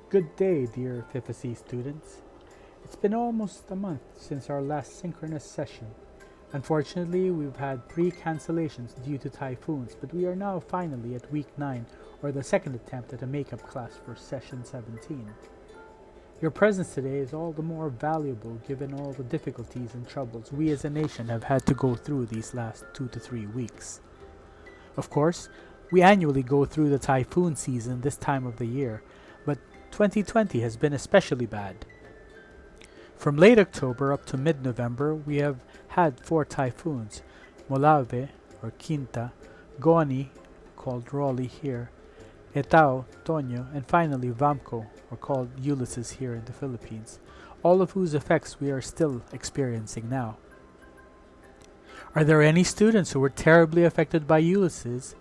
Good day, dear FIFAC students. It's been almost a month since our last synchronous session. Unfortunately, we've had 3 cancellations due to typhoons, but we are now finally at week 9, or the second attempt at a makeup class for session 17. Your presence today is all the more valuable given all the difficulties and troubles we as a nation have had to go through these last 2 to 3 weeks. Of course, we annually go through the typhoon season this time of the year, but 2020 has been especially bad. From late October up to mid-November, we have had 4 typhoons: Molave, or Quinta, Goni, called Raleigh here, Etao, Tonyo, and finally Vamco, or called Ulysses here in the Philippines, all of whose effects we are still experiencing now. Are there any students who were terribly affected by Ulysses?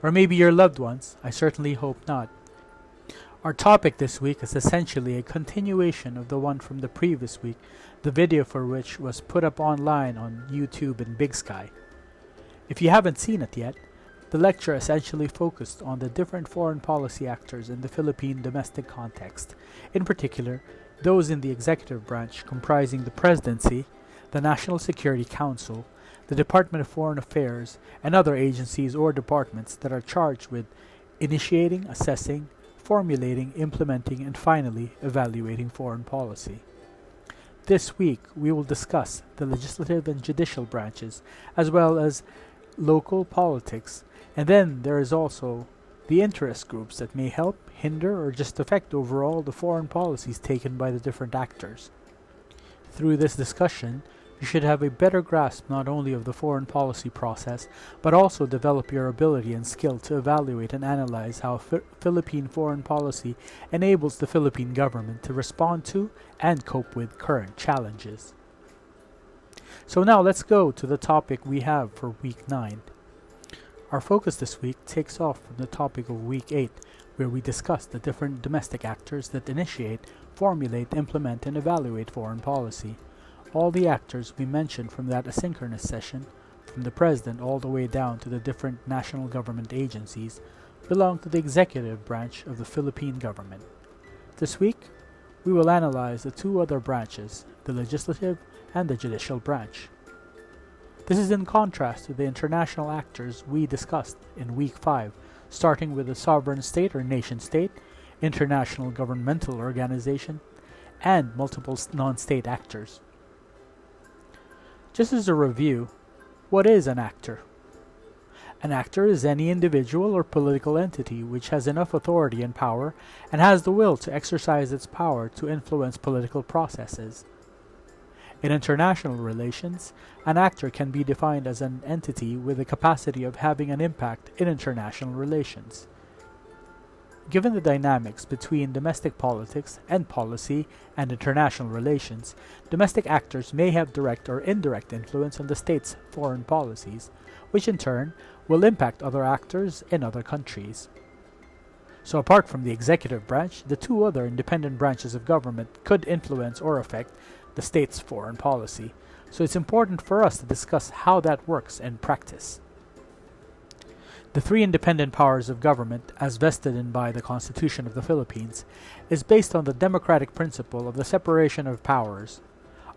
Or maybe your loved ones? I certainly hope not. Our topic this week is essentially a continuation of the one from the previous week, the video for which was put up online on YouTube and Big Sky. If you haven't seen it yet, the lecture essentially focused on the different foreign policy actors in the Philippine domestic context, in particular, those in the executive branch comprising the Presidency, the National Security Council, the Department of Foreign Affairs, and other agencies or departments that are charged with initiating, assessing, formulating, implementing, and finally evaluating foreign policy. This week, we will discuss the legislative and judicial branches, as well as local politics, and then there is also the interest groups that may help, hinder, or just affect overall the foreign policies taken by the different actors. Through this discussion, you should have a better grasp not only of the foreign policy process, but also develop your ability and skill to evaluate and analyze how Philippine foreign policy enables the Philippine government to respond to and cope with current challenges. So now let's go to the topic we have for week 9. Our focus this week takes off from the topic of week 8, where we discuss the different domestic actors that initiate, formulate, implement, and evaluate foreign policy. All the actors we mentioned from that asynchronous session, from the President all the way down to the different national government agencies, belong to the executive branch of the Philippine government. This week, we will analyze the 2 other branches, the legislative and the judicial branch. This is in contrast to the international actors we discussed in week 5, starting with the sovereign state or nation state, international governmental organization, and multiple non-state actors. Just as a review, what is an actor? An actor is any individual or political entity which has enough authority and power and has the will to exercise its power to influence political processes. In international relations, an actor can be defined as an entity with the capacity of having an impact in international relations. Given the dynamics between domestic politics and policy and international relations, domestic actors may have direct or indirect influence on the state's foreign policies, which in turn will impact other actors in other countries. So apart from the executive branch, the 2 other independent branches of government could influence or affect the state's foreign policy, so it's important for us to discuss how that works in practice. The 3 independent powers of government, as vested in by the Constitution of the Philippines, is based on the democratic principle of the separation of powers.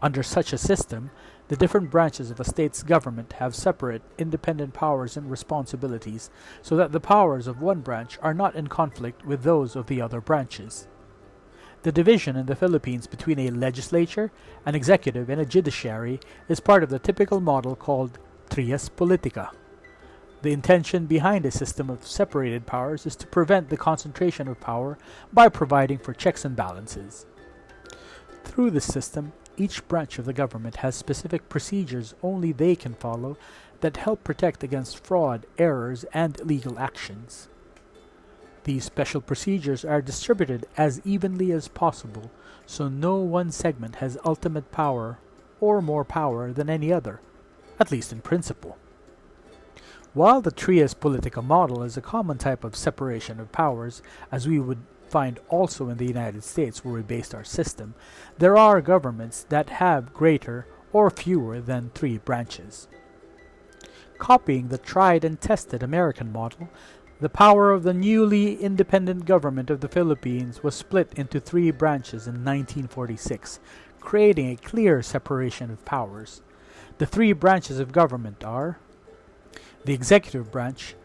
Under such a system, the different branches of a state's government have separate, independent powers and responsibilities, so that the powers of one branch are not in conflict with those of the other branches. The division in the Philippines between a legislature, an executive, and a judiciary is part of the typical model called trias politica. The intention behind a system of separated powers is to prevent the concentration of power by providing for checks and balances. Through this system, each branch of the government has specific procedures only they can follow that help protect against fraud, errors, and illegal actions. These special procedures are distributed as evenly as possible, so no one segment has ultimate power or more power than any other, at least in principle. While the trias politica model is a common type of separation of powers, as we would find also in the United States where we based our system, there are governments that have greater or fewer than 3 branches. Copying the tried and tested American model, The power of the newly independent government of the Philippines was split into three branches in 1946, creating a clear separation of powers. The three branches of government are the executive branch.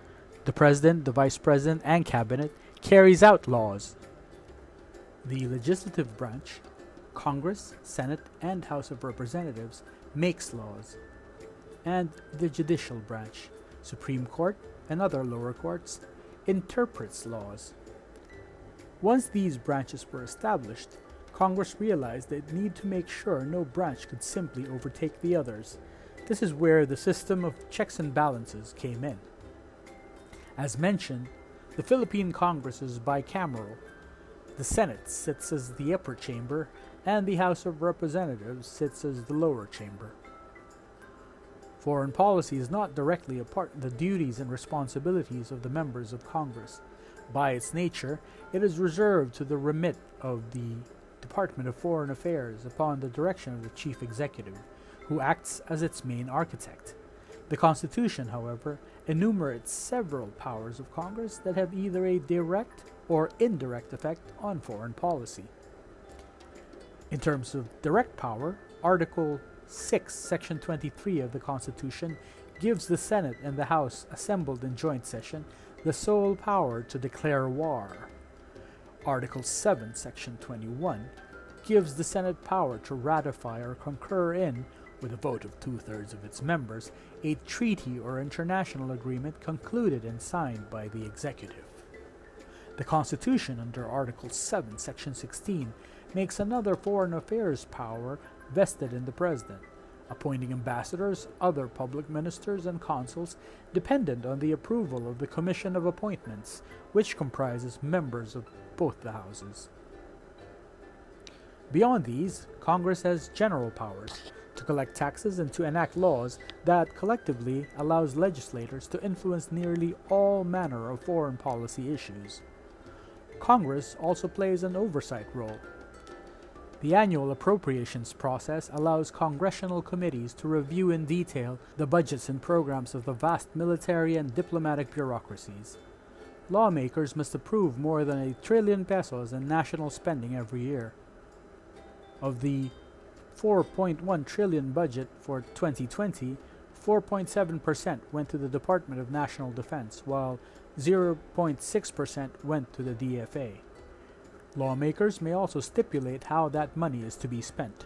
The president, the vice president, and cabinet carries out laws. The legislative branch, Congress, Senate, and House of Representatives, makes laws. And the judicial branch, Supreme Court, and other lower courts, interprets laws. Once these branches were established, Congress realized that it needed to make sure no branch could simply overtake the others. This is where the system of checks and balances came in. As mentioned, the Philippine Congress is bicameral. The Senate sits as the upper chamber, and the House of Representatives sits as the lower chamber. Foreign policy is not directly a part of the duties and responsibilities of the members of Congress. By its nature, it is reserved to the remit of the Department of Foreign Affairs upon the direction of the Chief Executive, who acts as its main architect. The Constitution, however, enumerates several powers of Congress that have either a direct or indirect effect on foreign policy. In terms of direct power, Article 6, Section 23 of the Constitution gives the Senate and the House assembled in joint session the sole power to declare war. Article 7, Section 21 gives the Senate power to ratify or concur in, with a vote of 2/3 of its members, a treaty or international agreement concluded and signed by the executive. The Constitution, under Article 7, Section 16, makes another foreign affairs power vested in the President, appointing ambassadors, other public ministers, and consuls dependent on the approval of the Commission of Appointments, which comprises members of both the houses. Beyond these, Congress has general powers to collect taxes and to enact laws that collectively allows legislators to influence nearly all manner of foreign policy issues. Congress also plays an oversight role. The annual appropriations process allows congressional committees to review in detail the budgets and programs of the vast military and diplomatic bureaucracies. Lawmakers must approve more than 1 trillion pesos in national spending every year. Of the 4.1 trillion budget for 2020, 4.7% went to the Department of National Defense, while 0.6% went to the DFA. Lawmakers may also stipulate how that money is to be spent.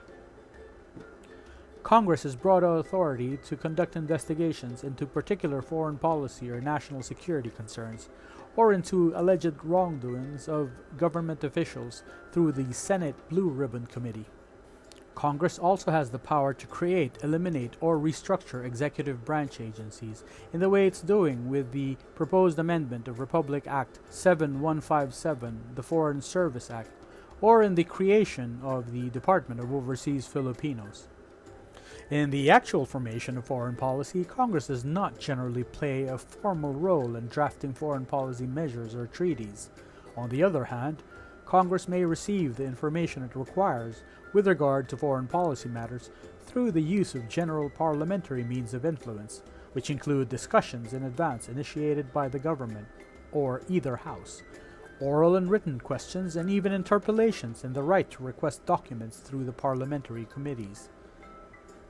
Congress has broad authority to conduct investigations into particular foreign policy or national security concerns, or into alleged wrongdoings of government officials through the Senate Blue Ribbon Committee. Congress also has the power to create, eliminate, or restructure executive branch agencies in the way it's doing with the proposed amendment of Republic Act 7157, the Foreign Service Act, or in the creation of the Department of Overseas Filipinos. In the actual formation of foreign policy, Congress does not generally play a formal role in drafting foreign policy measures or treaties. On the other hand, Congress may receive the information it requires with regard to foreign policy matters through the use of general parliamentary means of influence, which include discussions in advance initiated by the government or either house, oral and written questions, and even interpellations, and the right to request documents through the parliamentary committees.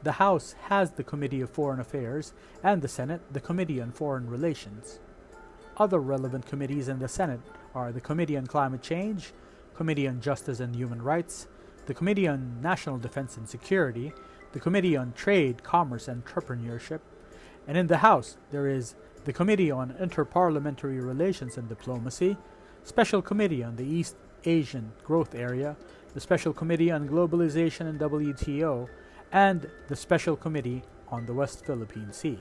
The House has the Committee of Foreign Affairs, and the Senate the Committee on Foreign Relations. Other relevant committees in the Senate are the Committee on Climate Change, Committee on Justice and Human Rights, the Committee on National Defense and Security, the Committee on Trade, Commerce, and Entrepreneurship, and in the House there is the Committee on Interparliamentary Relations and Diplomacy, Special Committee on the East Asian Growth Area, the Special Committee on Globalization and WTO, and the Special Committee on the West Philippine Sea.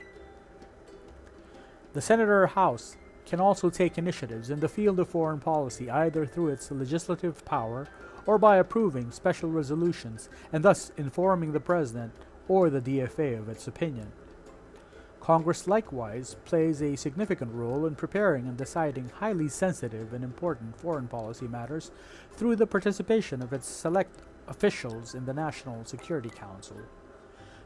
The Senate or House can also take initiatives in the field of foreign policy either through its legislative power or by approving special resolutions and thus informing the President or the DFA of its opinion. Congress likewise plays a significant role in preparing and deciding highly sensitive and important foreign policy matters through the participation of its select officials in the National Security Council.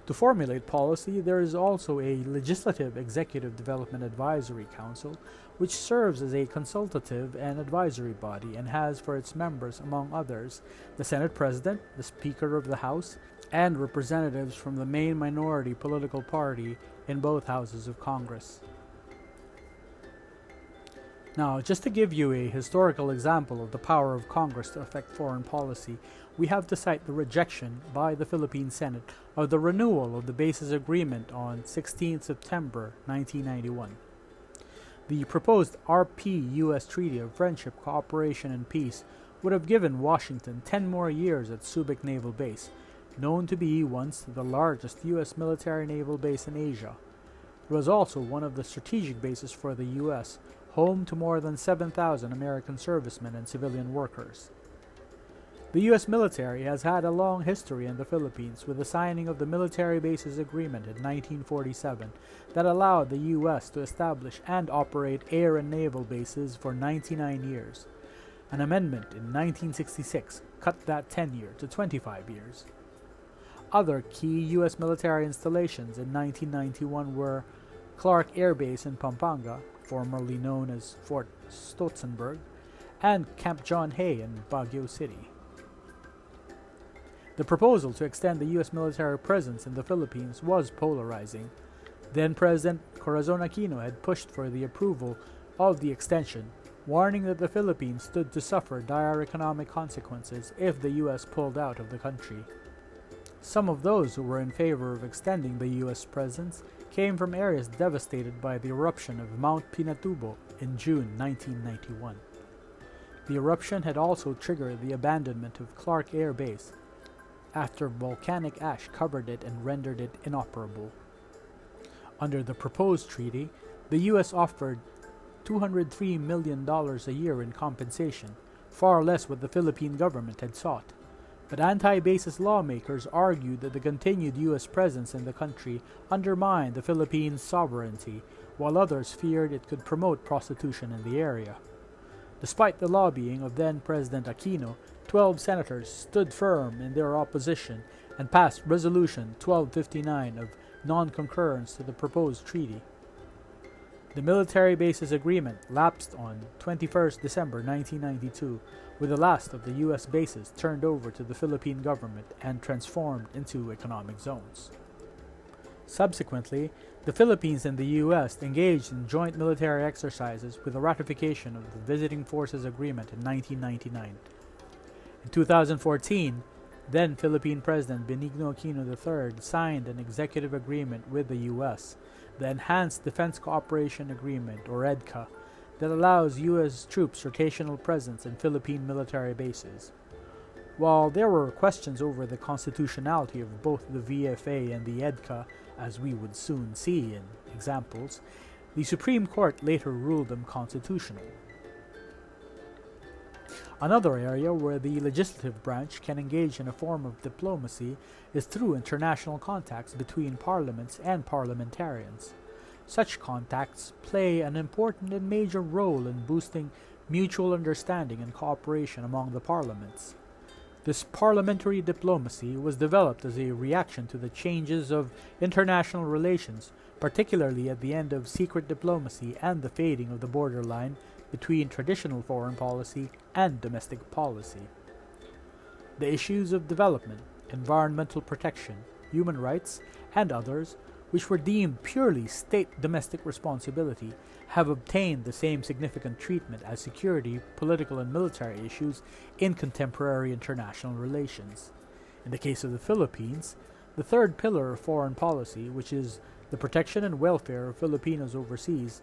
To formulate policy, there is also a Legislative Executive Development Advisory Council, which serves as a consultative and advisory body and has for its members, among others, the Senate President, the Speaker of the House, and representatives from the main minority political party in both houses of Congress. Now, just to give you a historical example of the power of Congress to affect foreign policy, we have to cite the rejection by the Philippine Senate of the renewal of the Bases Agreement on 16 September 1991. The proposed RP-US Treaty of Friendship, Cooperation, and Peace would have given Washington 10 more years at Subic Naval Base, known to be once the largest U.S. military naval base in Asia. It was also one of the strategic bases for the U.S., home to more than 7,000 American servicemen and civilian workers. The U.S. military has had a long history in the Philippines, with the signing of the Military Bases Agreement in 1947 that allowed the U.S. to establish and operate air and naval bases for 99 years. An amendment in 1966 cut that tenure to 25 years. Other key U.S. military installations in 1991 were Clark Air Base in Pampanga, formerly known as Fort Stotzenberg, and Camp John Hay in Baguio City. The proposal to extend the U.S. military presence in the Philippines was polarizing. Then-President Corazon Aquino had pushed for the approval of the extension, warning that the Philippines stood to suffer dire economic consequences if the U.S. pulled out of the country. Some of those who were in favor of extending the U.S. presence came from areas devastated by the eruption of Mount Pinatubo in June 1991. The eruption had also triggered the abandonment of Clark Air Base after volcanic ash covered it and rendered it inoperable. Under the proposed treaty, the U.S. offered $203 million a year in compensation, far less what the Philippine government had sought. But anti-bases lawmakers argued that the continued U.S. presence in the country undermined the Philippines' sovereignty, while others feared it could promote prostitution in the area. Despite the lobbying of then-President Aquino, 12 senators stood firm in their opposition and passed Resolution 1259 of non-concurrence to the proposed treaty. The Military Bases Agreement lapsed on 21 December 1992, with the last of the U.S. bases turned over to the Philippine government and transformed into economic zones. Subsequently, the Philippines and the U.S. engaged in joint military exercises with the ratification of the Visiting Forces Agreement in 1999. In 2014, then Philippine President Benigno Aquino III signed an executive agreement with the U.S., the Enhanced Defense Cooperation Agreement, or EDCA, that allows U.S. troops rotational presence in Philippine military bases. While there were questions over the constitutionality of both the VFA and the EDCA, as we would soon see in examples, the Supreme Court later ruled them constitutional. Another area where the legislative branch can engage in a form of diplomacy is through international contacts between parliaments and parliamentarians. Such contacts play an important and major role in boosting mutual understanding and cooperation among the parliaments. This parliamentary diplomacy was developed as a reaction to the changes of international relations, particularly at the end of secret diplomacy and the fading of the borderline between traditional foreign policy and domestic policy. The issues of development, environmental protection, human rights, and others, which were deemed purely state domestic responsibility, have obtained the same significant treatment as security, political, and military issues in contemporary international relations. In the case of the Philippines, the third pillar of foreign policy, which is the protection and welfare of Filipinos overseas,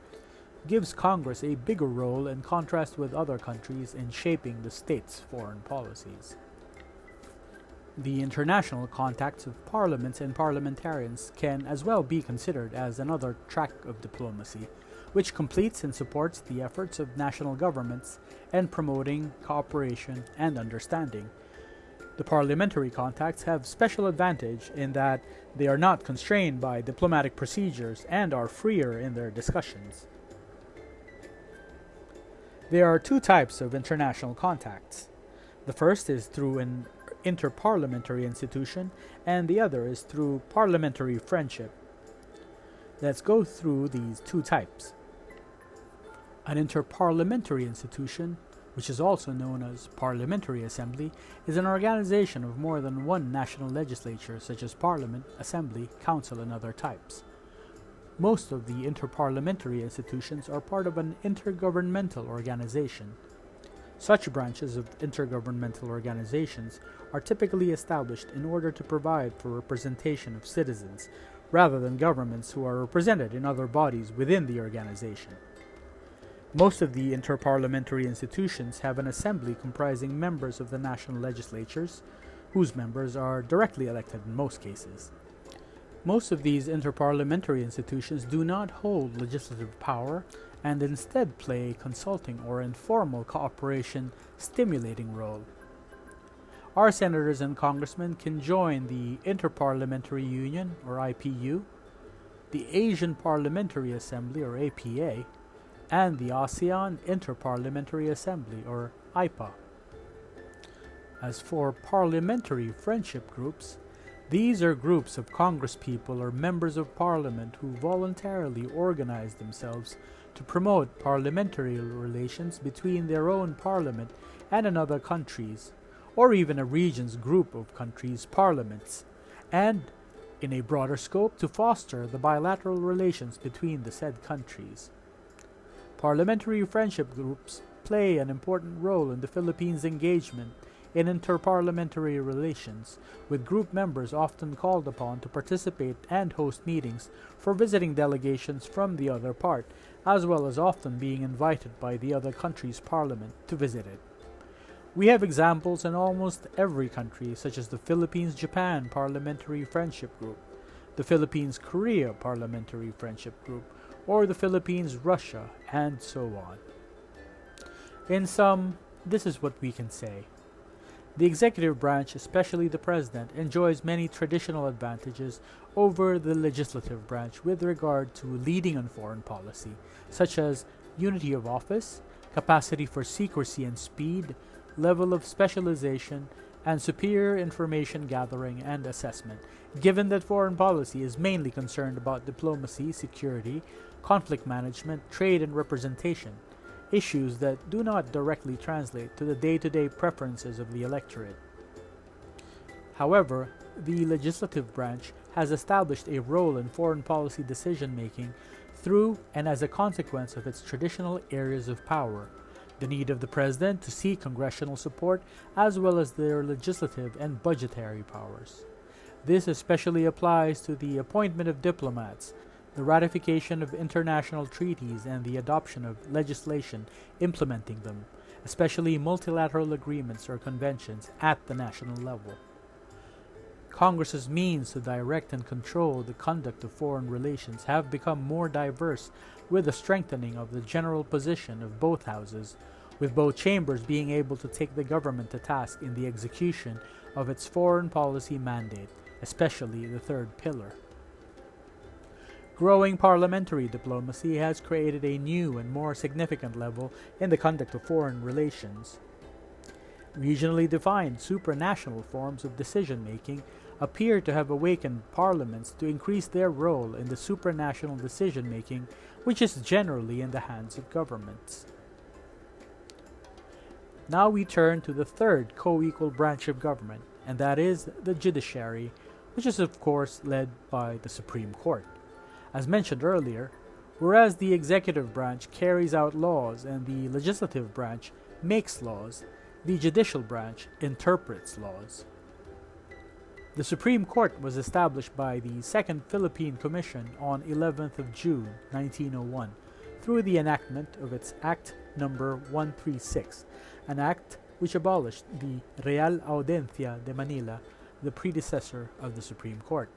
gives Congress a bigger role in contrast with other countries in shaping the state's foreign policies. The international contacts of parliaments and parliamentarians can as well be considered as another track of diplomacy, which completes and supports the efforts of national governments in promoting cooperation and understanding. The parliamentary contacts have special advantage in that they are not constrained by diplomatic procedures and are freer in their discussions. There are two types of international contacts. The first is through an interparliamentary institution, and the other is through parliamentary friendship. Let's go through these two types. An interparliamentary institution, which is also known as Parliamentary Assembly, is an organization of more than one national legislature, such as Parliament, Assembly, Council, and other types. Most of the interparliamentary institutions are part of an intergovernmental organization. Such branches of intergovernmental organizations are typically established in order to provide for representation of citizens, rather than governments who are represented in other bodies within the organization. Most of the interparliamentary institutions have an assembly comprising members of the national legislatures, whose members are directly elected in most cases. Most of these interparliamentary institutions do not hold legislative power and instead play a consulting or informal cooperation stimulating role. Our senators and congressmen can join the Interparliamentary Union, or IPU, the Asian Parliamentary Assembly, or APA, and the ASEAN Interparliamentary Assembly, or IPA. As for parliamentary friendship groups, these are groups of congresspeople or members of parliament who voluntarily organize themselves to promote parliamentary relations between their own parliament and another countries, or even a region's group of countries' parliaments, and, in a broader scope, to foster the bilateral relations between the said countries. Parliamentary friendship groups play an important role in the Philippines' engagement in interparliamentary relations, with group members often called upon to participate and host meetings for visiting delegations from the other part, as well as often being invited by the other country's parliament to visit it. We have examples in almost every country, such as the Philippines-Japan Parliamentary Friendship Group, the Philippines-Korea Parliamentary Friendship Group, or the Philippines-Russia, and so on. In sum, this is what we can say. The executive branch, especially the president, enjoys many traditional advantages over the legislative branch with regard to leading on foreign policy, such as unity of office, capacity for secrecy and speed, level of specialization, and superior information gathering and assessment, given that foreign policy is mainly concerned about diplomacy, security, conflict management, trade, and representation, issues that do not directly translate to the day-to-day preferences of the electorate. However, the legislative branch has established a role in foreign policy decision-making through and as a consequence of its traditional areas of power, the need of the president to seek congressional support, as well as their legislative and budgetary powers. This especially applies to the appointment of diplomats, the ratification of international treaties, and the adoption of legislation implementing them, especially multilateral agreements or conventions at the national level. Congress's means to direct and control the conduct of foreign relations have become more diverse with the strengthening of the general position of both houses, with both chambers being able to take the government to task in the execution of its foreign policy mandate, especially the third pillar. Growing parliamentary diplomacy has created a new and more significant level in the conduct of foreign relations. Regionally defined supranational forms of decision-making appear to have awakened parliaments to increase their role in the supranational decision-making, which is generally in the hands of governments. Now we turn to the third co-equal branch of government, and that is the judiciary, which is of course led by the Supreme Court. As mentioned earlier, whereas the executive branch carries out laws and the legislative branch makes laws, the judicial branch interprets laws. The Supreme Court was established by the Second Philippine Commission on 11th of June 1901 through the enactment of its Act No. 136, an act which abolished the Real Audiencia de Manila, the predecessor of the Supreme Court.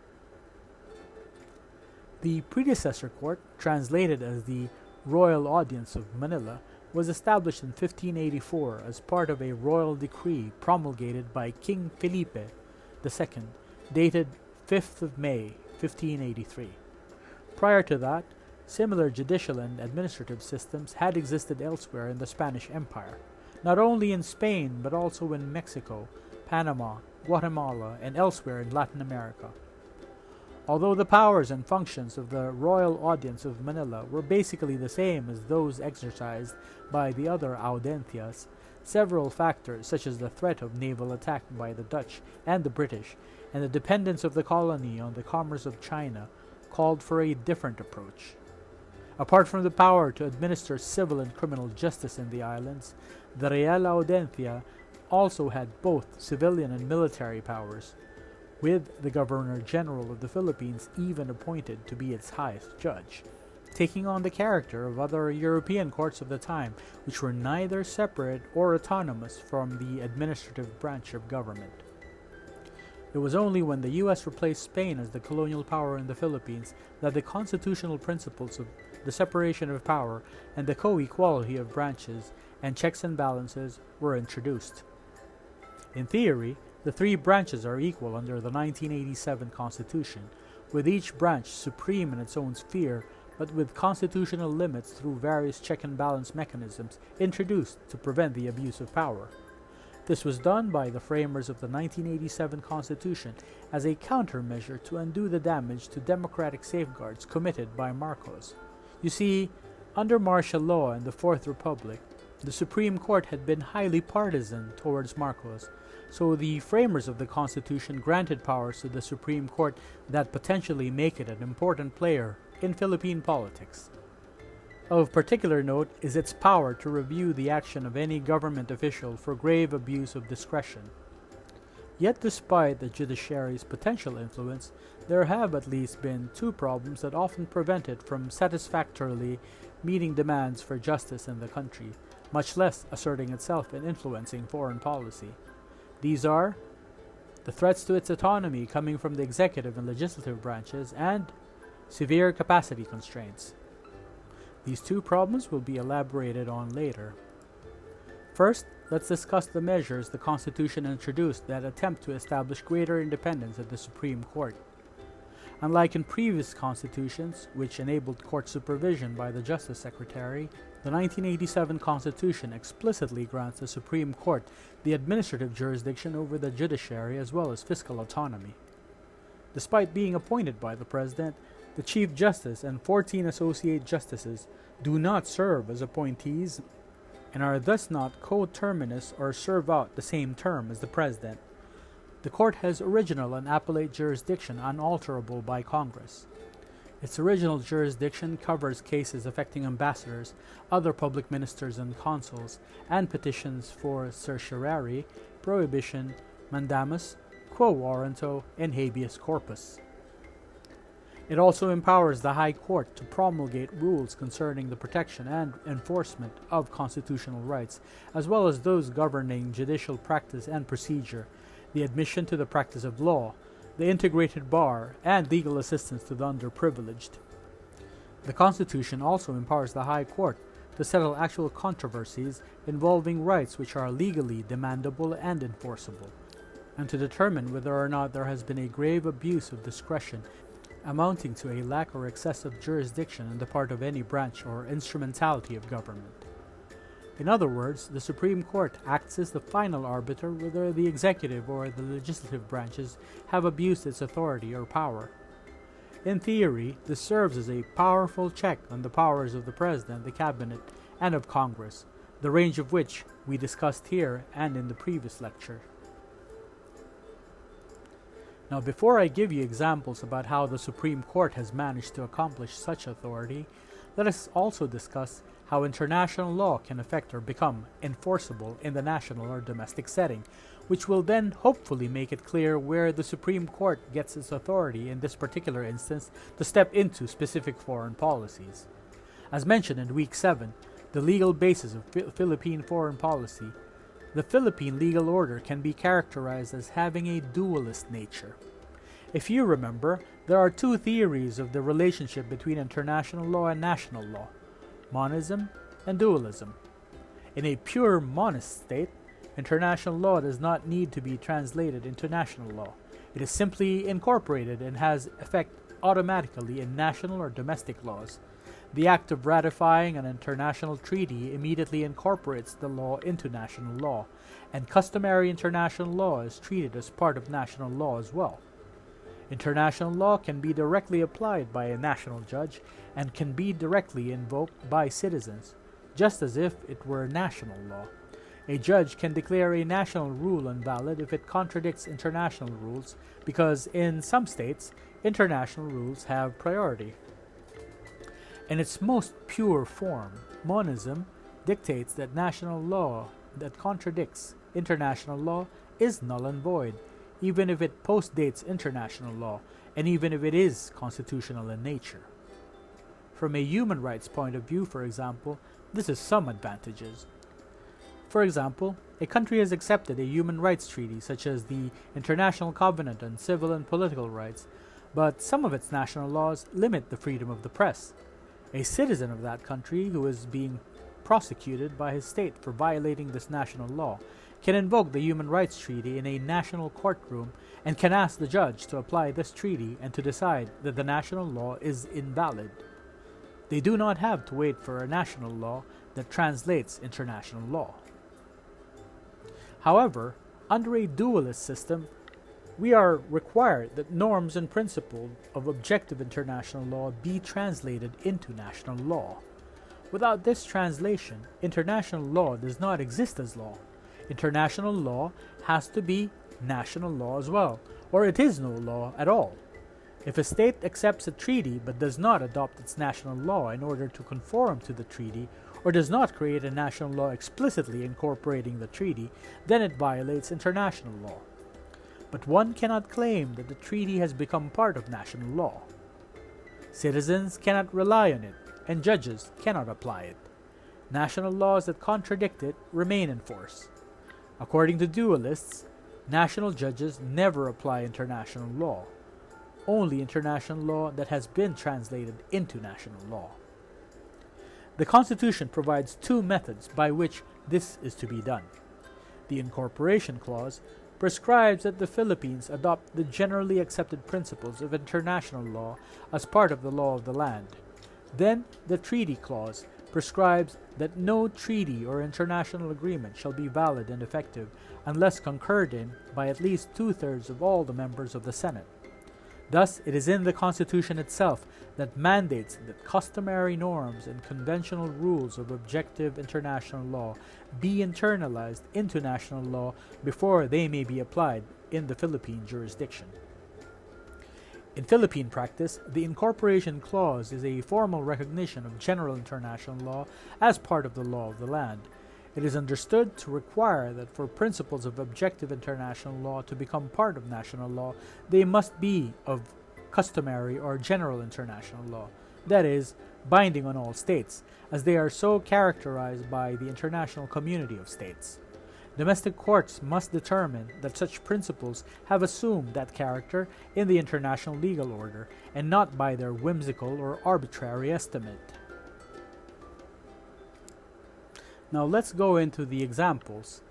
The predecessor court, translated as the Royal Audience of Manila, was established in 1584 as part of a royal decree promulgated by King Felipe II, dated 5th of May, 1583. Prior to that, similar judicial and administrative systems had existed elsewhere in the Spanish Empire, not only in Spain but also in Mexico, Panama, Guatemala, and elsewhere in Latin America. Although the powers and functions of the Royal Audience of Manila were basically the same as those exercised by the other audiencias, several factors such as the threat of naval attack by the Dutch and the British and the dependence of the colony on the commerce of China called for a different approach. Apart from the power to administer civil and criminal justice in the islands, the Real Audiencia also had both civilian and military powers, with the Governor-General of the Philippines even appointed to be its highest judge, taking on the character of other European courts of the time, which were neither separate or autonomous from the administrative branch of government. It was only when the U.S. replaced Spain as the colonial power in the Philippines that the constitutional principles of the separation of power and the co-equality of branches and checks and balances were introduced. In theory, the three branches are equal under the 1987 Constitution, with each branch supreme in its own sphere, but with constitutional limits through various check and balance mechanisms introduced to prevent the abuse of power. This was done by the framers of the 1987 Constitution as a countermeasure to undo the damage to democratic safeguards committed by Marcos. You see, under martial law in the Fourth Republic, the Supreme Court had been highly partisan towards Marcos, so the framers of the Constitution granted powers to the Supreme Court that potentially make it an important player in Philippine politics. Of particular note is its power to review the action of any government official for grave abuse of discretion. Yet despite the judiciary's potential influence, there have at least been two problems that often prevent it from satisfactorily meeting demands for justice in the country, much less asserting itself and influencing foreign policy. These are the threats to its autonomy coming from the executive and legislative branches and severe capacity constraints. These two problems will be elaborated on later. First, let's discuss the measures the Constitution introduced that attempt to establish greater independence at the Supreme Court. Unlike in previous constitutions, which enabled court supervision by the Justice Secretary, the 1987 Constitution explicitly grants the Supreme Court the administrative jurisdiction over the judiciary as well as fiscal autonomy. Despite being appointed by the President, the Chief Justice and 14 Associate Justices do not serve as appointees and are thus not coterminous or serve out the same term as the President. The Court has original and appellate jurisdiction unalterable by Congress. Its original jurisdiction covers cases affecting ambassadors, other public ministers and consuls, and petitions for certiorari, prohibition, mandamus, quo warranto, and habeas corpus. It also empowers the High Court to promulgate rules concerning the protection and enforcement of constitutional rights, as well as those governing judicial practice and procedure, the admission to the practice of law, the integrated bar, and legal assistance to the underprivileged. The Constitution also empowers the High Court to settle actual controversies involving rights which are legally demandable and enforceable, and to determine whether or not there has been a grave abuse of discretion amounting to a lack or excessive jurisdiction on the part of any branch or instrumentality of government. In other words, the Supreme Court acts as the final arbiter whether the executive or the legislative branches have abused its authority or power. In theory, this serves as a powerful check on the powers of the President, the Cabinet, and of Congress, the range of which we discussed here and in the previous lecture. Now, before I give you examples about how the Supreme Court has managed to accomplish such authority, let us also discuss how international law can affect or become enforceable in the national or domestic setting, which will then hopefully make it clear where the Supreme Court gets its authority in this particular instance to step into specific foreign policies. As mentioned in Week 7, the legal basis of Philippine foreign policy, the Philippine legal order can be characterized as having a dualist nature. If you remember, there are two theories of the relationship between international law and national law: monism and dualism. In a pure monist state, international law does not need to be translated into national law. It is simply incorporated and has effect automatically in national or domestic laws. The act of ratifying an international treaty immediately incorporates the law into national law, and customary international law is treated as part of national law as well. International law can be directly applied by a national judge and can be directly invoked by citizens, just as if it were national law. A judge can declare a national rule invalid if it contradicts international rules because in some states, international rules have priority. In its most pure form, monism dictates that national law that contradicts international law is null and void, even if it postdates international law, and even if it is constitutional in nature. From a human rights point of view, for example, this has some advantages. For example, a country has accepted a human rights treaty such as the International Covenant on Civil and Political Rights, but some of its national laws limit the freedom of the press. A citizen of that country who is being prosecuted by his state for violating this national law can invoke the Human Rights Treaty in a national courtroom and can ask the judge to apply this treaty and to decide that the national law is invalid. They do not have to wait for a national law that translates international law. However, under a dualist system, we are required that norms and principles of objective international law be translated into national law. Without this translation, international law does not exist as law. International law has to be national law as well, or it is no law at all. If a state accepts a treaty but does not adopt its national law in order to conform to the treaty, or does not create a national law explicitly incorporating the treaty, then it violates international law. But one cannot claim that the treaty has become part of national law. Citizens cannot rely on it, and judges cannot apply it. National laws that contradict it remain in force. According to dualists, national judges never apply international law, only international law that has been translated into national law. The Constitution provides two methods by which this is to be done. The Incorporation Clause prescribes that the Philippines adopt the generally accepted principles of international law as part of the law of the land. Then, the Treaty Clause prescribes that no treaty or international agreement shall be valid and effective unless concurred in by at least two-thirds of all the members of the Senate. Thus, it is in the Constitution itself that mandates that customary norms and conventional rules of objective international law be internalized into national law before they may be applied in the Philippine jurisdiction. In Philippine practice, the Incorporation Clause is a formal recognition of general international law as part of the law of the land. It is understood to require that for principles of objective international law to become part of national law, they must be of customary or general international law, that is, binding on all states, as they are so characterized by the international community of states. Domestic courts must determine that such principles have assumed that character in the international legal order, and not by their whimsical or arbitrary estimate. Now let's go into the examples.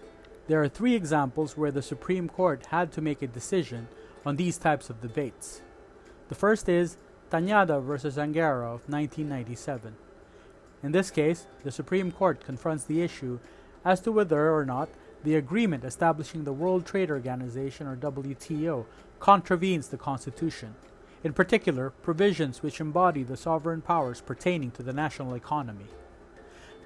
There are three examples where the Supreme Court had to make a decision on these types of debates. The first is Tañada versus Angara of 1997. In this case, the Supreme Court confronts the issue as to whether or not the agreement establishing the World Trade Organization, or WTO, contravenes the Constitution, in particular provisions which embody the sovereign powers pertaining to the national economy.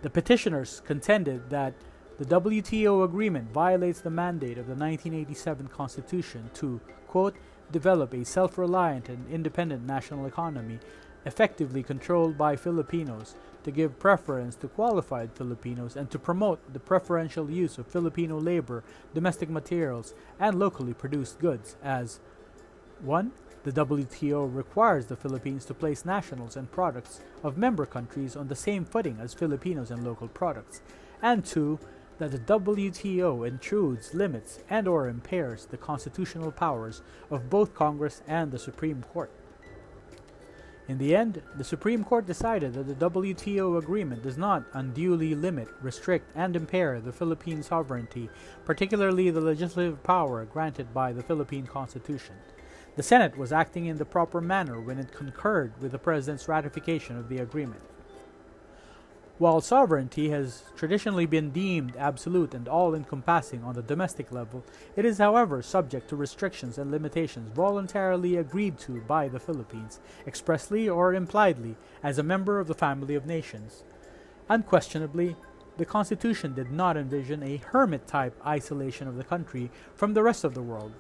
The petitioners contended that the WTO agreement violates the mandate of the 1987 Constitution to, quote, develop a self-reliant and independent national economy effectively controlled by Filipinos, to give preference to qualified Filipinos, and to promote the preferential use of Filipino labor, domestic materials, and locally produced goods as 1. The WTO requires the Philippines to place nationals and products of member countries on the same footing as Filipinos and local products, and 2. That the WTO intrudes, limits, and or impairs the constitutional powers of both Congress and the Supreme Court. In the end, the Supreme Court decided that the WTO agreement does not unduly limit, restrict, and impair the Philippine sovereignty, particularly the legislative power granted by the Philippine Constitution. The Senate was acting in the proper manner when it concurred with the President's ratification of the agreement. While sovereignty has traditionally been deemed absolute and all-encompassing on the domestic level, it is, however, subject to restrictions and limitations voluntarily agreed to by the Philippines, expressly or impliedly, as a member of the family of nations. Unquestionably, the Constitution did not envision a hermit-type isolation of the country from the rest of the world.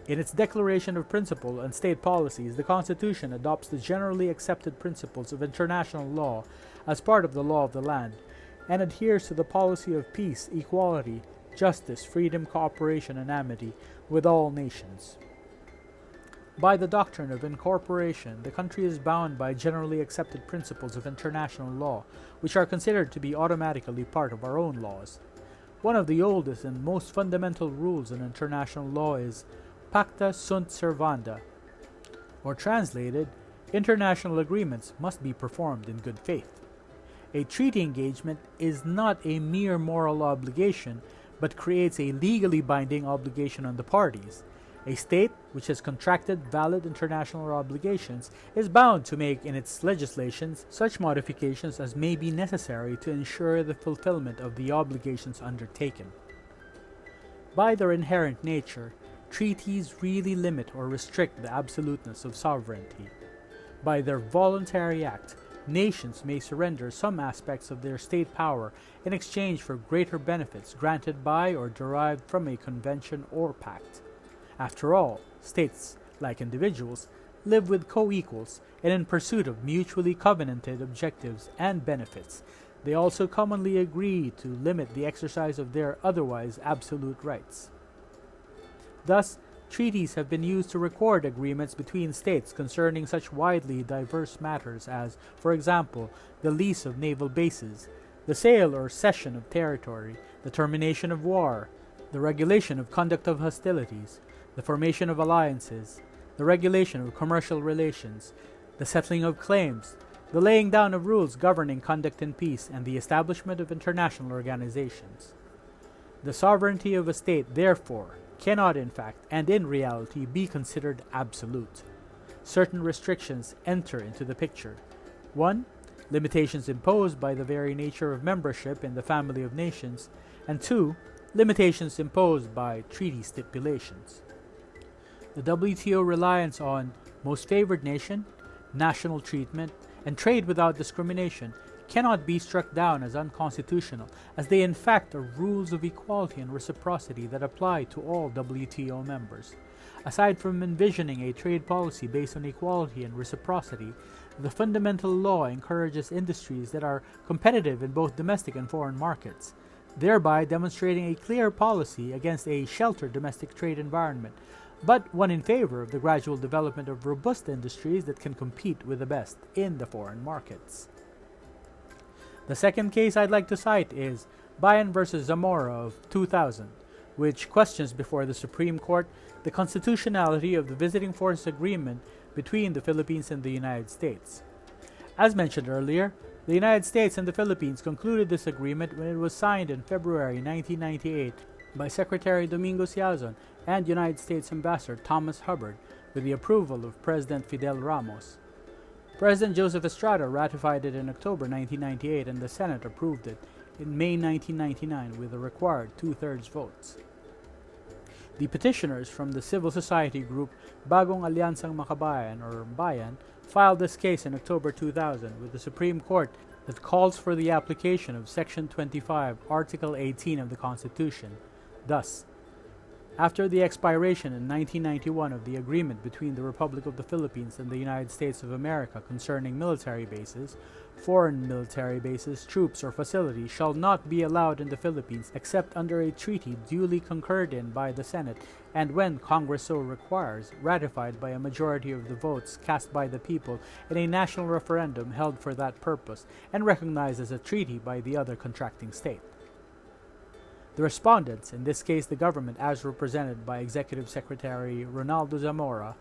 In its Declaration of Principle and State Policies, the Constitution adopts the generally accepted principles of international law as part of the law of the land, and adheres to the policy of peace, equality, justice, freedom, cooperation, and amity with all nations. By the doctrine of incorporation, the country is bound by generally accepted principles of international law, which are considered to be automatically part of our own laws. One of the oldest and most fundamental rules in international law is Pacta sunt servanda, or translated, international agreements must be performed in good faith. A treaty engagement is not a mere moral obligation, but creates a legally binding obligation on the parties. A state which has contracted valid international obligations is bound to make in its legislations such modifications as may be necessary to ensure the fulfillment of the obligations undertaken. By their inherent nature, treaties really limit or restrict the absoluteness of sovereignty. By their voluntary act, nations may surrender some aspects of their state power in exchange for greater benefits granted by or derived from a convention or pact. After all, states, like individuals, live with co-equals and in pursuit of mutually covenanted objectives and benefits. They also commonly agree to limit the exercise of their otherwise absolute rights. Thus, treaties have been used to record agreements between states concerning such widely diverse matters as, for example, the lease of naval bases, the sale or cession of territory, the termination of war, the regulation of conduct of hostilities, the formation of alliances, the regulation of commercial relations, the settling of claims, the laying down of rules governing conduct in peace, and the establishment of international organizations. The sovereignty of a state, therefore, cannot in fact and in reality be considered absolute. Certain restrictions enter into the picture. 1. Limitations imposed by the very nature of membership in the family of nations, and 2. Limitations imposed by treaty stipulations. The WTO reliance on most favored nation, national treatment, and trade without discrimination cannot be struck down as unconstitutional, as they in fact are rules of equality and reciprocity that apply to all WTO members. Aside from envisioning a trade policy based on equality and reciprocity, the fundamental law encourages industries that are competitive in both domestic and foreign markets, thereby demonstrating a clear policy against a sheltered domestic trade environment, but one in favor of the gradual development of robust industries that can compete with the best in the foreign markets. The second case I'd like to cite is Bayan v. Zamora of 2000, which questions before the Supreme Court the constitutionality of the Visiting Force Agreement between the Philippines and the United States. As mentioned earlier, the United States and the Philippines concluded this agreement when it was signed in February 1998 by Secretary Domingo Siazon and United States Ambassador Thomas Hubbard with the approval of President Fidel Ramos. President Joseph Estrada ratified it in October 1998 and the Senate approved it in May 1999 with the required two-thirds votes. The petitioners from the civil society group Bagong Alyansang Makabayan or Bayan filed this case in October 2000 with the Supreme Court that calls for the application of Section 25, Article 18 of the Constitution. Thus, after the expiration in 1991 of the agreement between the Republic of the Philippines and the United States of America concerning military bases, foreign military bases, troops, or facilities shall not be allowed in the Philippines except under a treaty duly concurred in by the Senate and, when Congress so requires, ratified by a majority of the votes cast by the people in a national referendum held for that purpose and recognized as a treaty by the other contracting state. The respondents, in this case the government as represented by Executive Secretary Ronaldo Zamora,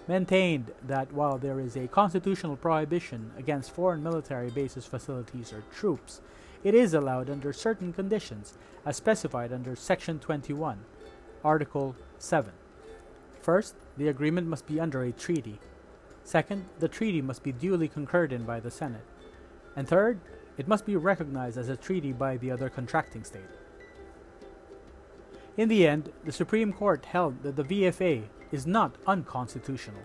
maintained that while there is a constitutional prohibition against foreign military bases, facilities, or troops, it is allowed under certain conditions, as specified under Section 21, Article 7. First, the agreement must be under a treaty. Second, the treaty must be duly concurred in by the Senate. And third, it must be recognized as a treaty by the other contracting state. In the end, the Supreme Court held that the VFA is not unconstitutional.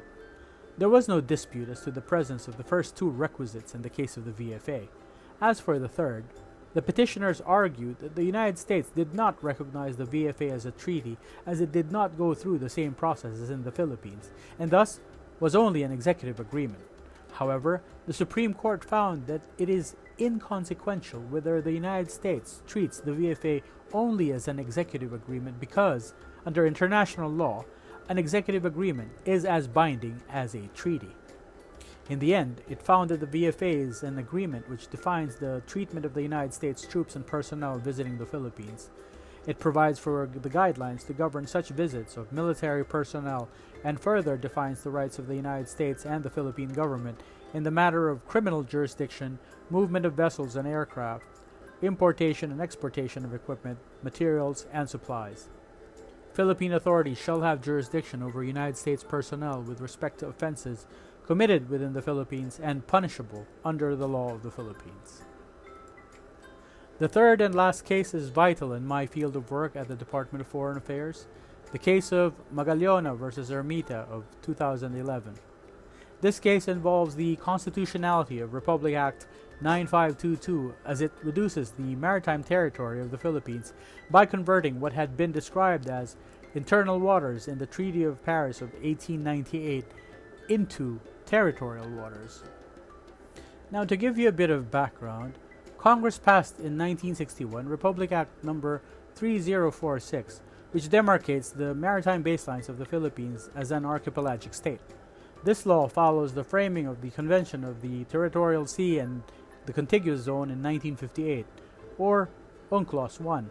There was no dispute as to the presence of the first two requisites in the case of the VFA. As for the third, the petitioners argued that the United States did not recognize the VFA as a treaty as it did not go through the same process as in the Philippines, and thus was only an executive agreement. However, the Supreme Court found that it is inconsequential whether the United States treats the VFA only as an executive agreement because, under international law, an executive agreement is as binding as a treaty. In the end, it found that the VFA is an agreement which defines the treatment of the United States troops and personnel visiting the Philippines. It provides for the guidelines to govern such visits of military personnel and further defines the rights of the United States and the Philippine government in the matter of criminal jurisdiction, movement of vessels and aircraft, importation and exportation of equipment, materials, and supplies. Philippine authorities shall have jurisdiction over United States personnel with respect to offenses committed within the Philippines and punishable under the law of the Philippines. The third and last case is vital in my field of work at the Department of Foreign Affairs, the case of Magallona versus Ermita of 2011. This case involves the constitutionality of Republic Act 9522 as it reduces the maritime territory of the Philippines by converting what had been described as internal waters in the Treaty of Paris of 1898 into territorial waters. Now, to give you a bit of background, Congress passed in 1961 Republic Act No. 3046, which demarcates the maritime baselines of the Philippines as an archipelagic state. This law follows the framing of the Convention of the Territorial Sea and the Contiguous Zone in 1958, or UNCLOS 1,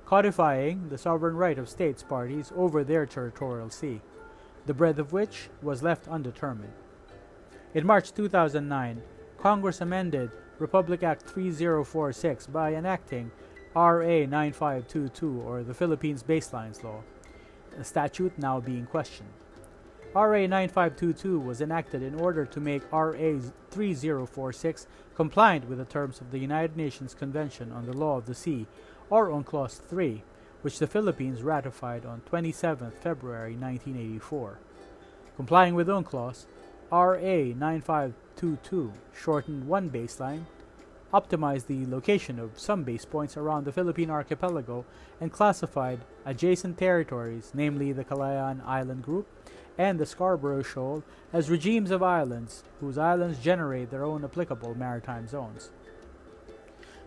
codifying the sovereign right of states parties over their territorial sea, the breadth of which was left undetermined. In March 2009, Congress amended Republic Act 3046 by enacting RA 9522, or the Philippines Baselines Law, a statute now being questioned. RA 9522 was enacted in order to make RA 3046 compliant with the terms of the United Nations Convention on the Law of the Sea, or UNCLOS 3, which the Philippines ratified on 27 February 1984. Complying with UNCLOS, RA 9522 shortened one baseline, optimized the location of some base points around the Philippine archipelago, and classified adjacent territories, namely the Kalayaan Island Group and the Scarborough Shoal, as regimes of islands whose islands generate their own applicable maritime zones.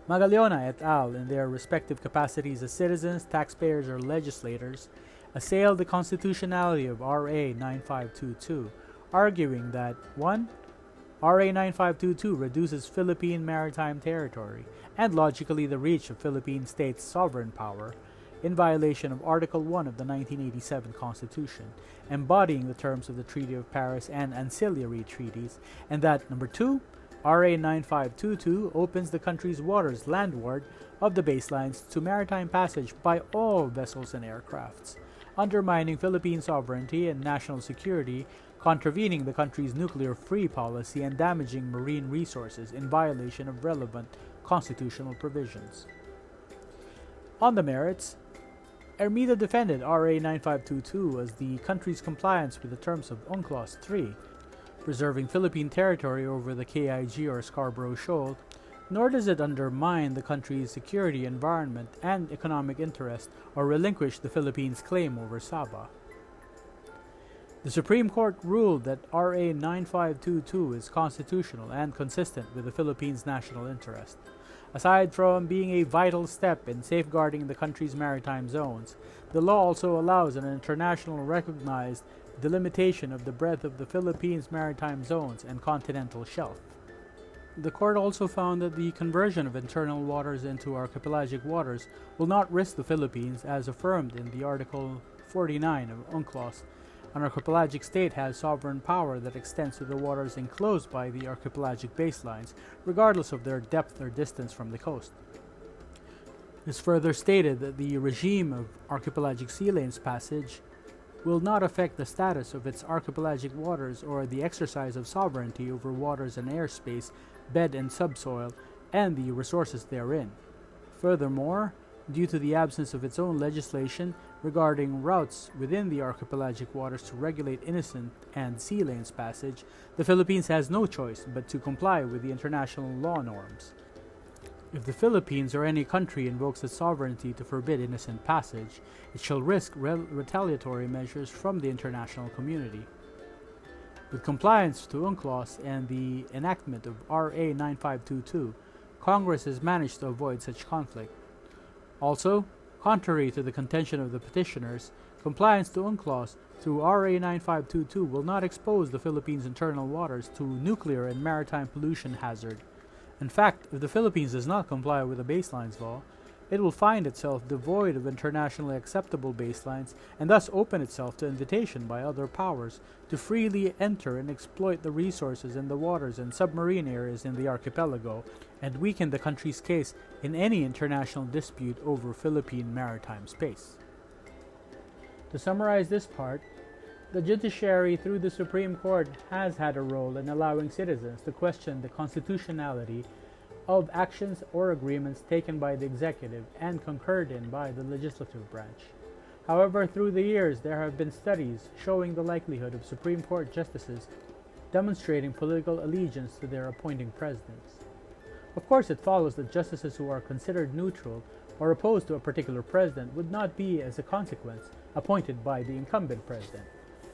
Magallona et al., in their respective capacities as citizens, taxpayers, or legislators, assailed the constitutionality of RA 9522, arguing that 1. RA 9522 reduces Philippine maritime territory and logically the reach of Philippine states' sovereign power in violation of Article 1 of the 1987 Constitution, embodying the terms of the Treaty of Paris and ancillary treaties, and that 2. RA 9522 opens the country's waters landward of the baselines to maritime passage by all vessels and aircrafts, undermining Philippine sovereignty and national security, contravening the country's nuclear-free policy, and damaging marine resources in violation of relevant constitutional provisions. On the merits, Ermita defended RA 9522 as the country's compliance with the terms of UNCLOS 3, preserving Philippine territory over the KIG or Scarborough Shoal, nor does it undermine the country's security, environment, and economic interest or relinquish the Philippines' claim over Sabah. The Supreme Court ruled that RA 9522 is constitutional and consistent with the Philippines' national interest. Aside from being a vital step in safeguarding the country's maritime zones, the law also allows an internationally recognized delimitation of the breadth of the Philippines' maritime zones and continental shelf. The court also found that the conversion of internal waters into archipelagic waters will not risk the Philippines, as affirmed in the Article 49 of UNCLOS. An archipelagic state has sovereign power that extends to the waters enclosed by the archipelagic baselines, regardless of their depth or distance from the coast. It is further stated that the regime of archipelagic sea lanes passage will not affect the status of its archipelagic waters or the exercise of sovereignty over waters and airspace, bed and subsoil, and the resources therein. Furthermore, due to the absence of its own legislation regarding routes within the archipelagic waters to regulate innocent and sea lanes passage, the Philippines has no choice but to comply with the international law norms. If the Philippines or any country invokes its sovereignty to forbid innocent passage, it shall risk retaliatory measures from the international community. With compliance to UNCLOS and the enactment of RA 9522, Congress has managed to avoid such conflict. Also, contrary to the contention of the petitioners, compliance to UNCLOS through RA 9522 will not expose the Philippines' internal waters to nuclear and maritime pollution hazard. In fact, if the Philippines does not comply with the baselines law, it will find itself devoid of internationally acceptable baselines and thus open itself to invitation by other powers to freely enter and exploit the resources in the waters and submarine areas in the archipelago and weaken the country's case in any international dispute over Philippine maritime space. To summarize this part, the judiciary through the Supreme Court has had a role in allowing citizens to question the constitutionality of actions or agreements taken by the executive and concurred in by the legislative branch. However, through the years, there have been studies showing the likelihood of Supreme Court justices demonstrating political allegiance to their appointing presidents. Of course, it follows that justices who are considered neutral or opposed to a particular president would not be, as a consequence, appointed by the incumbent president.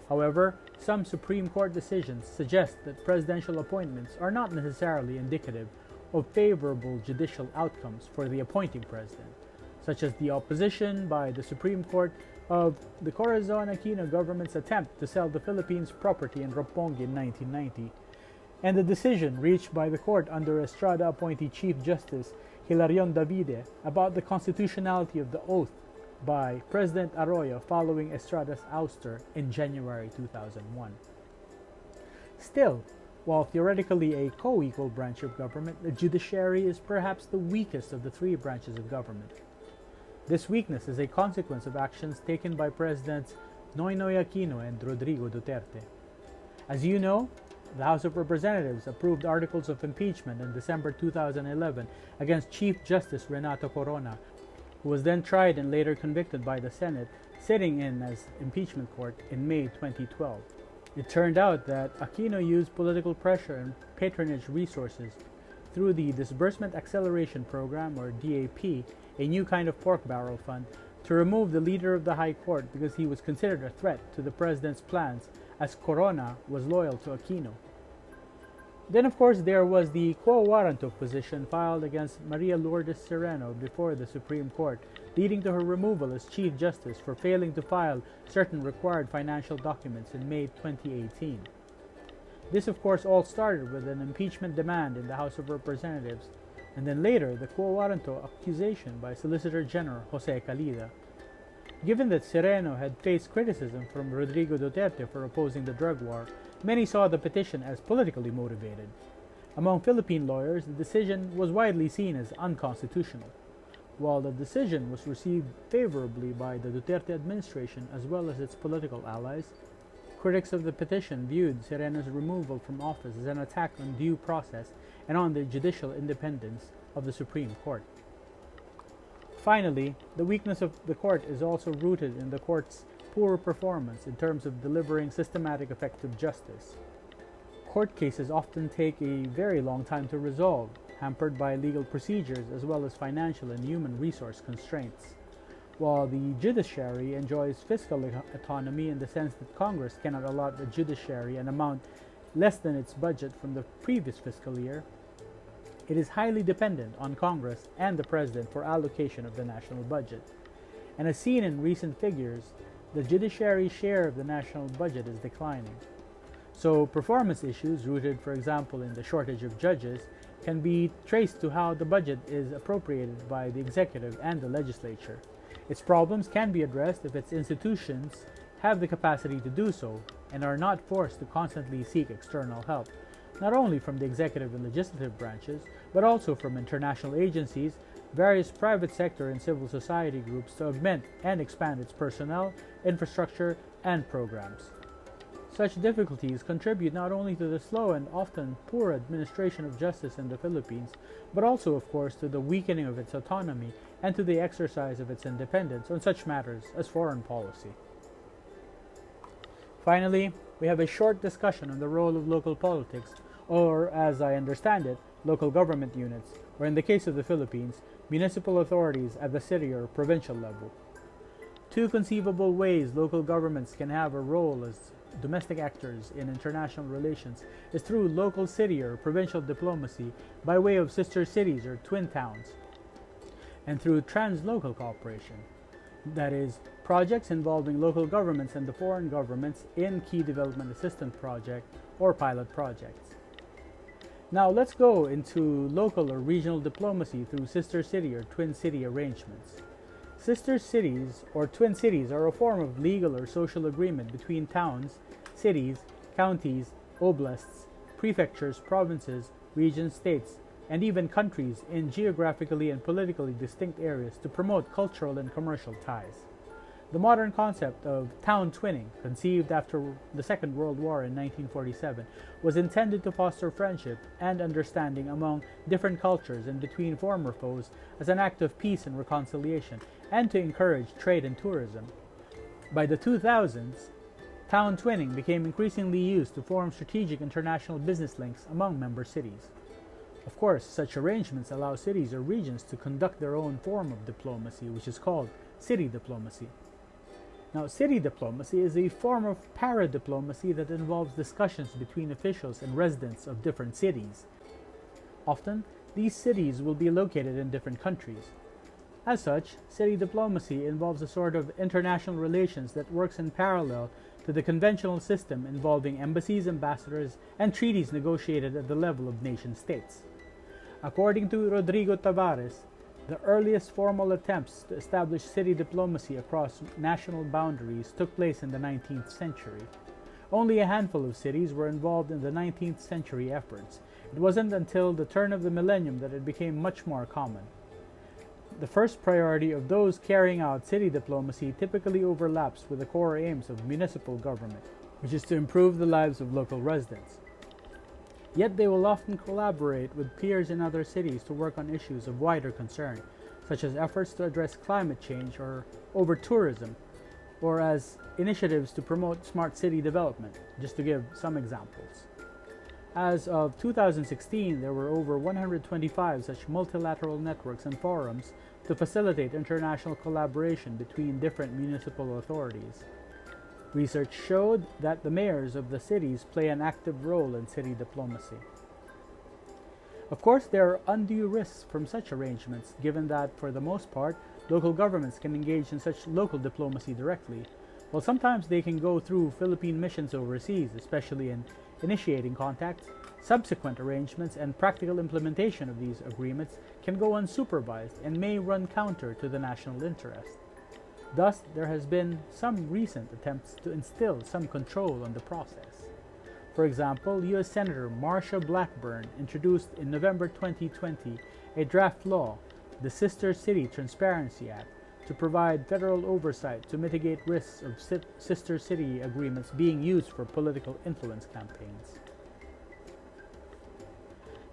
However, some Supreme Court decisions suggest that presidential appointments are not necessarily indicative of favorable judicial outcomes for the appointing president, such as the opposition by the Supreme Court of the Corazon Aquino government's attempt to sell the Philippines' property in Roppongi in 1990, and the decision reached by the court under Estrada appointee Chief Justice Hilarion Davide about the constitutionality of the oath by President Arroyo following Estrada's ouster in January 2001. Still, while theoretically a co-equal branch of government, the judiciary is perhaps the weakest of the three branches of government. This weakness is a consequence of actions taken by Presidents Noynoy Aquino and Rodrigo Duterte. As you know, the House of Representatives approved articles of impeachment in December 2011 against Chief Justice Renato Corona, who was then tried and later convicted by the Senate, sitting in as impeachment court in May 2012. It turned out that Aquino used political pressure and patronage resources through the Disbursement Acceleration Program, or DAP, a new kind of pork barrel fund, to remove the leader of the High Court because he was considered a threat to the president's plans, as Corona was loyal to Aquino. Then, of course, there was the quo warranto petition filed against Maria Lourdes Sereno before the Supreme Court, leading to her removal as Chief Justice for failing to file certain required financial documents in May 2018. This, of course, all started with an impeachment demand in the House of Representatives, and then later the quo warranto accusation by Solicitor General Jose Calida. Given that Sereno had faced criticism from Rodrigo Duterte for opposing the drug war, many saw the petition as politically motivated. Among Philippine lawyers, the decision was widely seen as unconstitutional. While the decision was received favorably by the Duterte administration as well as its political allies, critics of the petition viewed Sereno's removal from office as an attack on due process and on the judicial independence of the Supreme Court. Finally, the weakness of the court is also rooted in the court's poor performance in terms of delivering systematic effective justice. Court cases often take a very long time to resolve, hampered by legal procedures as well as financial and human resource constraints. While the judiciary enjoys fiscal autonomy in the sense that Congress cannot allot the judiciary an amount less than its budget from the previous fiscal year, it is highly dependent on Congress and the President for allocation of the national budget. And as seen in recent figures, the judiciary's share of the national budget is declining. So performance issues, rooted for example in the shortage of judges, can be traced to how the budget is appropriated by the executive and the legislature. Its problems can be addressed if its institutions have the capacity to do so and are not forced to constantly seek external help, not only from the executive and legislative branches, but also from international agencies, various private sector and civil society groups to augment and expand its personnel, infrastructure, and programs. Such difficulties contribute not only to the slow and often poor administration of justice in the Philippines, but also, of course, to the weakening of its autonomy and to the exercise of its independence on such matters as foreign policy. Finally, we have a short discussion on the role of local politics, or, as I understand it, local government units, or in the case of the Philippines, municipal authorities at the city or provincial level. Two conceivable ways local governments can have a role as domestic actors in international relations is through local city or provincial diplomacy by way of sister cities or twin towns, and through translocal cooperation, that is, projects involving local governments and the foreign governments in key development assistance project or pilot projects. Now let's go into local or regional diplomacy through sister city or twin city arrangements. Sister cities or twin cities are a form of legal or social agreement between towns, cities, counties, oblasts, prefectures, provinces, regions, states, and even countries in geographically and politically distinct areas to promote cultural and commercial ties. The modern concept of town twinning, conceived after the Second World War in 1947, was intended to foster friendship and understanding among different cultures and between former foes as an act of peace and reconciliation, and to encourage trade and tourism. By the 2000s, town twinning became increasingly used to form strategic international business links among member cities. Of course, such arrangements allow cities or regions to conduct their own form of diplomacy, which is called city diplomacy. Now, city diplomacy is a form of para-diplomacy that involves discussions between officials and residents of different cities. Often, these cities will be located in different countries. As such, city diplomacy involves a sort of international relations that works in parallel to the conventional system involving embassies, ambassadors, and treaties negotiated at the level of nation-states. According to Rodrigo Tavares, the earliest formal attempts to establish city diplomacy across national boundaries took place in the 19th century. Only a handful of cities were involved in the 19th century efforts. It wasn't until the turn of the millennium that it became much more common. The first priority of those carrying out city diplomacy typically overlaps with the core aims of municipal government, which is to improve the lives of local residents. Yet they will often collaborate with peers in other cities to work on issues of wider concern, such as efforts to address climate change or over-tourism, or as initiatives to promote smart city development, just to give some examples. As of 2016, there were over 125 such multilateral networks and forums to facilitate international collaboration between different municipal authorities. Research showed that the mayors of the cities play an active role in city diplomacy. Of course, there are undue risks from such arrangements, given that, for the most part, local governments can engage in such local diplomacy directly, while sometimes they can go through Philippine missions overseas, especially in initiating contacts. Subsequent arrangements and practical implementation of these agreements can go unsupervised and may run counter to the national interest. Thus, there has been some recent attempts to instill some control on the process. For example, U.S. Senator Marsha Blackburn introduced in November 2020 a draft law, the Sister City Transparency Act, to provide federal oversight to mitigate risks of sister city agreements being used for political influence campaigns.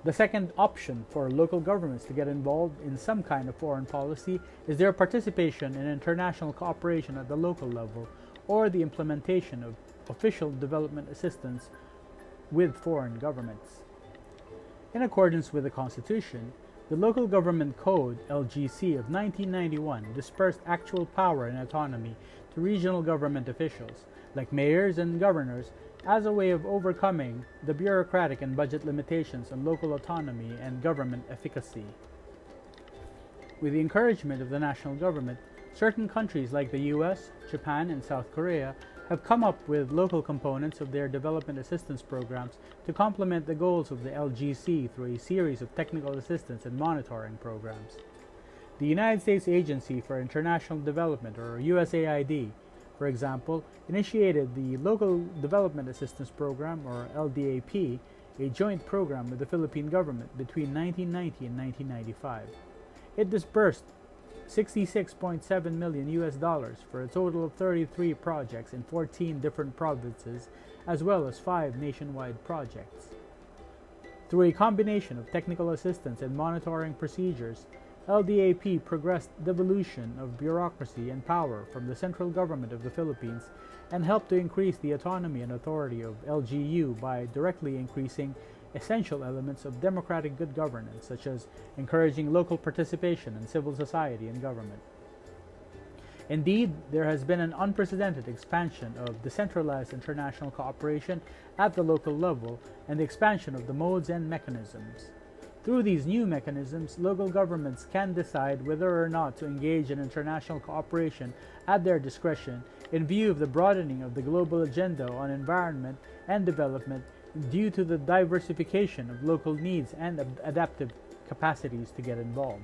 The second option for local governments to get involved in some kind of foreign policy is their participation in international cooperation at the local level or the implementation of official development assistance with foreign governments. In accordance with the Constitution, the Local Government Code (LGC) of 1991 dispersed actual power and autonomy to regional government officials, like mayors and governors, as a way of overcoming the bureaucratic and budget limitations on local autonomy and government efficacy. With the encouragement of the national government, certain countries like the US, Japan, and South Korea have come up with local components of their development assistance programs to complement the goals of the LGC through a series of technical assistance and monitoring programs. The United States Agency for International Development, or USAID, for example, initiated the Local Development Assistance Program, or LDAP, a joint program with the Philippine government between 1990 and 1995. It disbursed $66.7 million for a total of 33 projects in 14 different provinces as well as 5 nationwide projects. Through a combination of technical assistance and monitoring procedures, LDAP progressed devolution of bureaucracy and power from the central government of the Philippines and helped to increase the autonomy and authority of LGU by directly increasing essential elements of democratic good governance, such as encouraging local participation in civil society and government. Indeed, there has been an unprecedented expansion of decentralized international cooperation at the local level and the expansion of the modes and mechanisms. Through these new mechanisms, local governments can decide whether or not to engage in international cooperation at their discretion in view of the broadening of the global agenda on environment and development due to the diversification of local needs and adaptive capacities to get involved.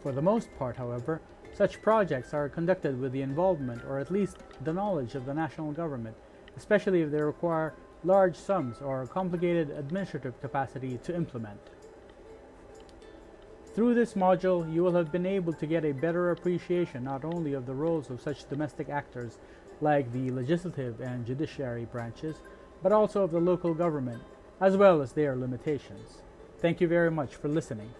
For the most part, however, such projects are conducted with the involvement or at least the knowledge of the national government, especially if they require large sums or complicated administrative capacity to implement. Through this module, you will have been able to get a better appreciation not only of the roles of such domestic actors like the legislative and judiciary branches, but also of the local government, as well as their limitations. Thank you very much for listening.